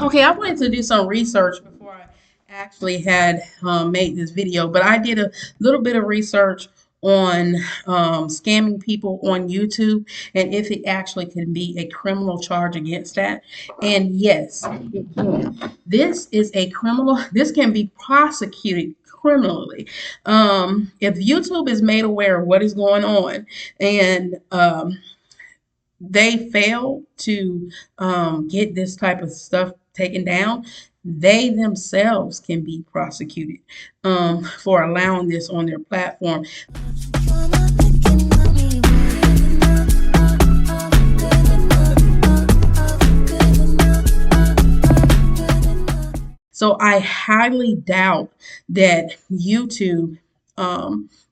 Okay, I wanted to do some research before I actually had made this video, but I did a little bit of research on scamming people on YouTube and if it actually can be a criminal charge against that. And yes, it can. This is a criminal, this can be prosecuted criminally. If YouTube is made aware of what is going on and they fail to get this type of stuff taken down, they themselves can be prosecuted for allowing this on their platform. So I highly doubt that YouTube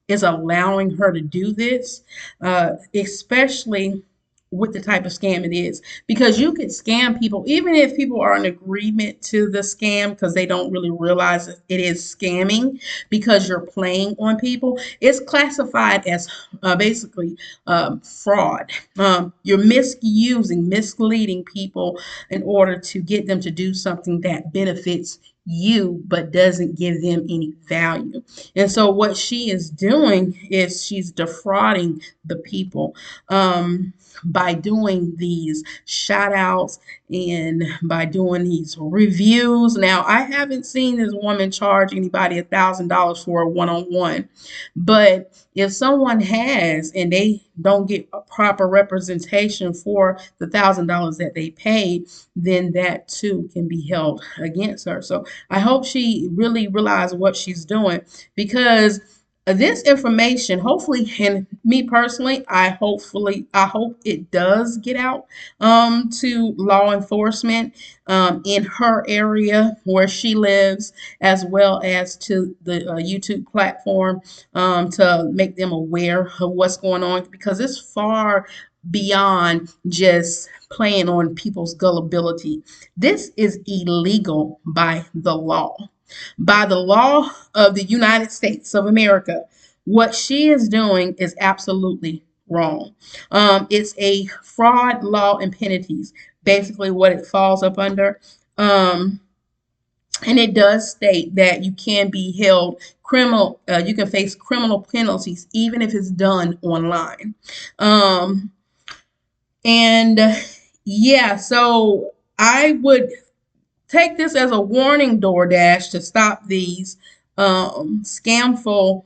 is allowing her to do this, especially with the type of scam it is, because you could scam people even if people are in agreement to the scam because they don't really realize it is scamming because you're playing on people. It's classified as basically fraud. You're misusing, misleading people in order to get them to do something that benefits you but doesn't give them any value. And so what she is doing is she's defrauding the people by doing these shout outs and by doing these reviews. Now, I haven't seen this woman charge anybody $1,000 for a one-on-one, but if someone has and they don't get a proper representation for the $1,000 that they paid, then that too can be held against her. So I hope she really realizes what she's doing, because this information, hopefully, and me personally, I hope it does get out to law enforcement in her area where she lives, as well as to the YouTube platform to make them aware of what's going on, because it's far beyond just playing on people's gullibility. This is illegal by the law. By the law of the United States of America, what she is doing is absolutely wrong. It's a fraud law and penalties, basically what it falls up under. And it does state that you can be held criminal, you can face criminal penalties even if it's done online. And yeah, so I would take this as a warning, DoorDash, to stop these scamful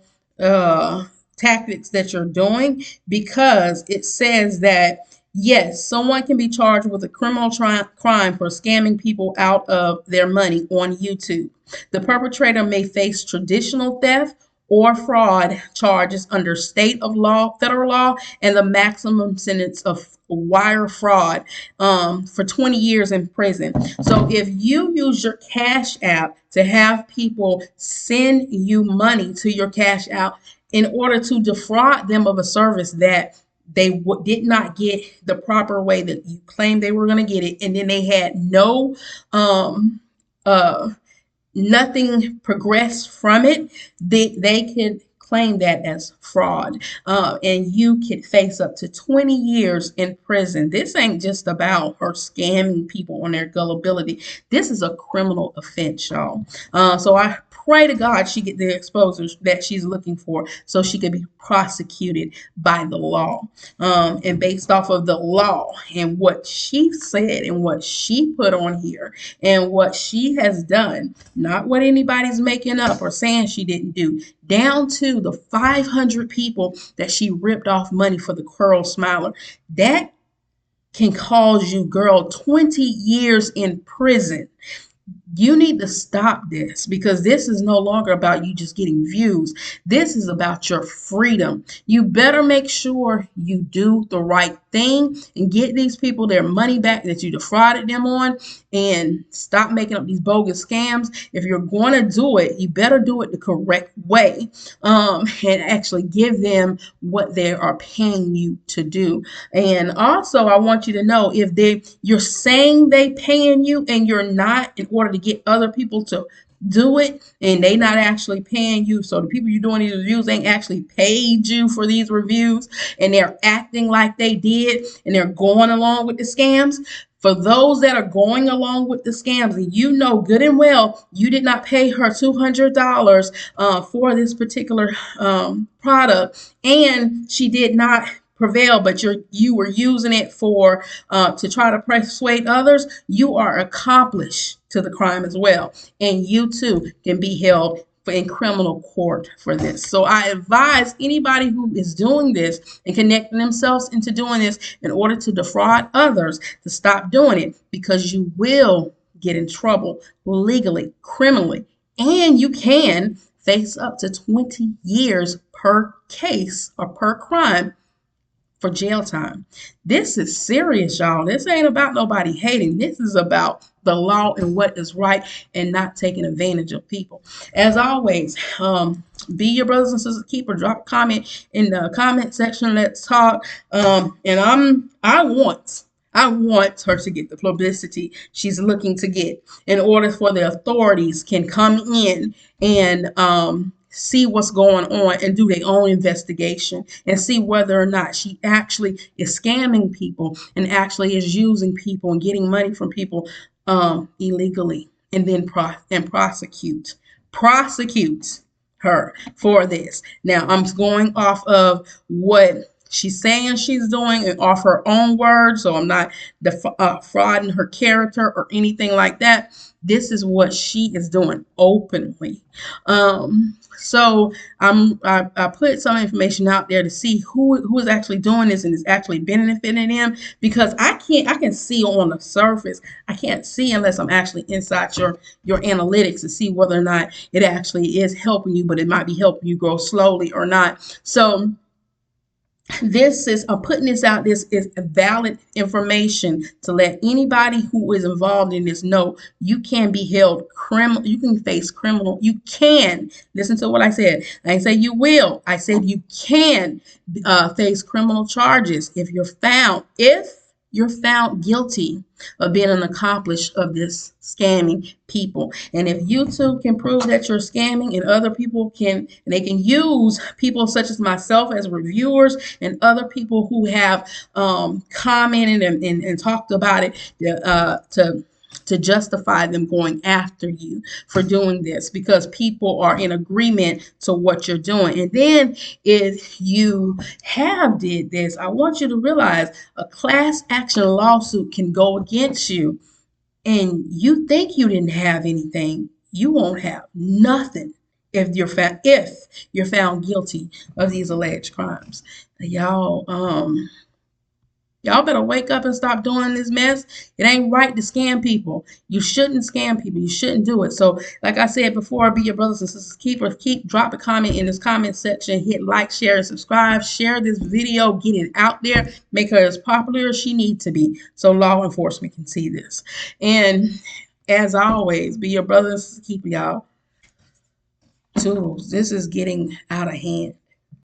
tactics that you're doing, because it says that yes, someone can be charged with a criminal crime for scamming people out of their money on YouTube. The perpetrator may face traditional theft or fraud charges under state of law, federal law, and the maximum sentence of wire fraud for 20 years in prison. So if you use your Cash App to have people send you money to your Cash App in order to defraud them of a service that they did not get the proper way that you claimed they were going to get it, and then they had nothing progressed from it, they could claim that as fraud, and you could face up to 20 years in prison. This ain't just about her scamming people on their gullibility. This is a criminal offense, y'all. So I pray to God she get the exposure that she's looking for so she can be prosecuted by the law. And based off of the law and what she said and what she put on here and what she has done, not what anybody's making up or saying she didn't do, down to the 500 people that she ripped off money for the Curl Smiler, that can cause you, girl, 20 years in prison. You need to stop this, because this is no longer about you just getting views. This is about your freedom. You better make sure you do the right thing and get these people their money back that you defrauded them on, and stop making up these bogus scams. If you're going to do it, you better do it the correct way, and actually give them what they are paying you to do. And also, I want you to know, if you're saying they paying you and you're not, in order to get other people to do it, and they not actually paying you, so the people you're doing these reviews ain't actually paid you for these reviews, and they're acting like they did and they're going along with the scams, For those that are going along with the scams, and you know good and well you did not pay her $200 for this particular product, and she did not prevail, but you were using it for to try to persuade others, you are accomplice to the crime as well, and you too can be held in criminal court for this. So I advise anybody who is doing this and connecting themselves into doing this in order to defraud others to stop doing it, because you will get in trouble legally, criminally, and you can face up to 20 years per case or per crime for jail time. This is serious, y'all. This ain't about nobody hating. This is about the law and what is right, and not taking advantage of people. As always, be your brothers and sisters keeper. Drop a comment in the comment section. Let's talk. And I want her to get the publicity she's looking to get, in order for the authorities can come in and see what's going on and do their own investigation and see whether or not she actually is scamming people and actually is using people and getting money from people illegally, and then prosecute her for this. Now I'm going off of what she's saying she's doing and off her own words, so I'm not defrauding her character or anything like that. This is what she is doing openly. So I put some information out there to see who is actually doing this and is actually benefiting them, because I can see on the surface. I can't see unless I'm actually inside your analytics to see whether or not it actually is helping you, but it might be helping you grow slowly or not. So this is putting this out. This is valid information to let anybody who is involved in this know you can be held criminal. You can face criminal. You can listen to what I said. I didn't say you will. I said you can face criminal charges if you're found. If you're found guilty of being an accomplice of this scamming people. And if you too can prove that you're scamming, and other people can, and they can use people such as myself as reviewers and other people who have commented and talked about it to justify them going after you for doing this, because people are in agreement to what you're doing. And then if you have did this, I want you to realize a class action lawsuit can go against you, and you think you didn't have anything. You won't have nothing if you're found guilty of these alleged crimes. Y'all better wake up and stop doing this mess. It ain't right to scam people. You shouldn't scam people. You shouldn't do it. So, like I said before, be your brothers and sisters keepers. Drop a comment in this comment section. Hit like, share, and subscribe. Share this video. Get it out there. Make her as popular as she needs to be, so law enforcement can see this. And as always, be your brothers and sisters keeper, y'all. Toodles. This is getting out of hand.